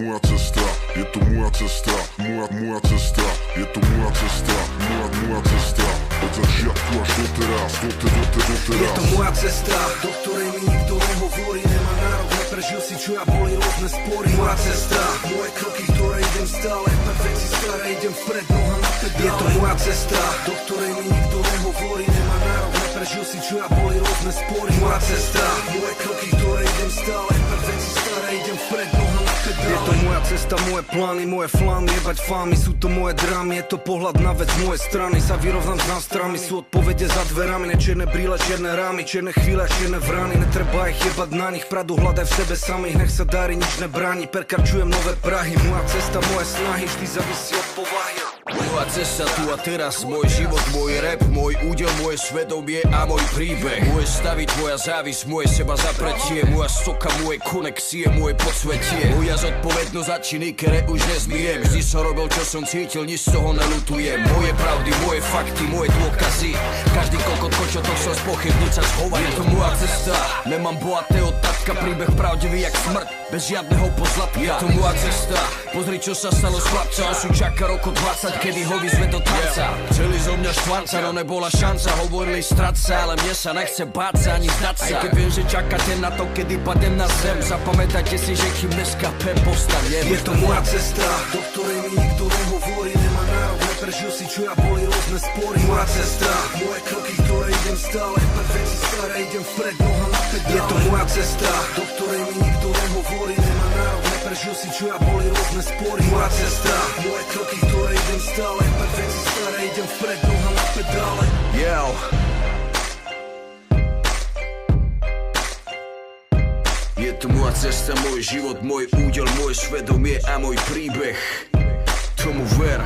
moja cesta, je to moja cesta, moja cesta, je to moja cesta, moja cesta, od začiatku až doteraz. Je to moja cesta, do ktorej mi nikto nehovorí, nemá nárok, neprežil si čo ja, boli rôzne spory. Moja cesta, moje kroky, ktoré idem stále, perfekci staré, idem vpred, noha na pedále. Je to moja cesta, do ktorej mi nikto nehovorí, nemá nárok, neprežil si čo ja, boli rôzne spory. Moja cesta, moje kroky, ktoré idem stále, perfekci staré, idem vpred, noha na pedále. Je to moja cesta, moje plány, moje flámy, jebať fámy, sú to moje drámy, je to pohľad na vec z mojej strany, sa vyrovnám s nástrami, sú odpovede za dverami, nečierne brýle, čierne rámy, čierne chvíle, čierne vrany, netreba ich jebať na nich, pravdu hľadaj v sebe samých, nech sa darí, nič nebráni, perkarčujem nové Prahy, moja cesta, moje snahy, vždy závisí od povahy. Moja cesta tu a teraz, môj život, môj rap, môj údel, moje svedomie a môj príbeh. Moje stavy, tvoja závisť, moje seba zapretie, moja soka, moje konexie, moje podsvetie. Moja zodpovednosť za činy, ktoré už nezmijem. Vždy som robil, čo som cítil, nič z toho nelutujem. Moje pravdy, moje fakty, moje dôkazy. Každý kokotko, čo to chcel spochybniť, sa zhovarí. Je to moja cesta, nemám bohatého tatka, príbeh pravdivý jak smrť, bez žiadneho pozlatka. Je to moja cesta, pozri, čo sa stalo s chlapca, on si čaká roko 20, kedy ho vyzve do tanca. Chceli zo mňa štvanca, no nebola šanca, hovorili strať sa, ale mne sa nechce báť sa ani zdať sa. Aj keď viem, že čakáte na to, kedy padem na zem, zapamätajte si, že kým neskapem, povstanem. Je to moja cesta, do ktorej mi nikto nehovorí, nemá nárok, neprežil si čo ja, boli rôzne spory. Moja cesta, moje kroky, ktoré idem stále, perfekci staré, idem vpred, noha na pedále. Je to moja cesta, do ktorej mi nikto nehovorí, nemá nárok, neprežil si čo ja, boli rôzne spory. Moja cesta, moje kroky, ktoré idem stále, perfekci staré, idem vpred, noha na pedále. Yo. Je to moja cesta, môj život, môj údel, moje svedomie a môj príbeh. Tomu ver.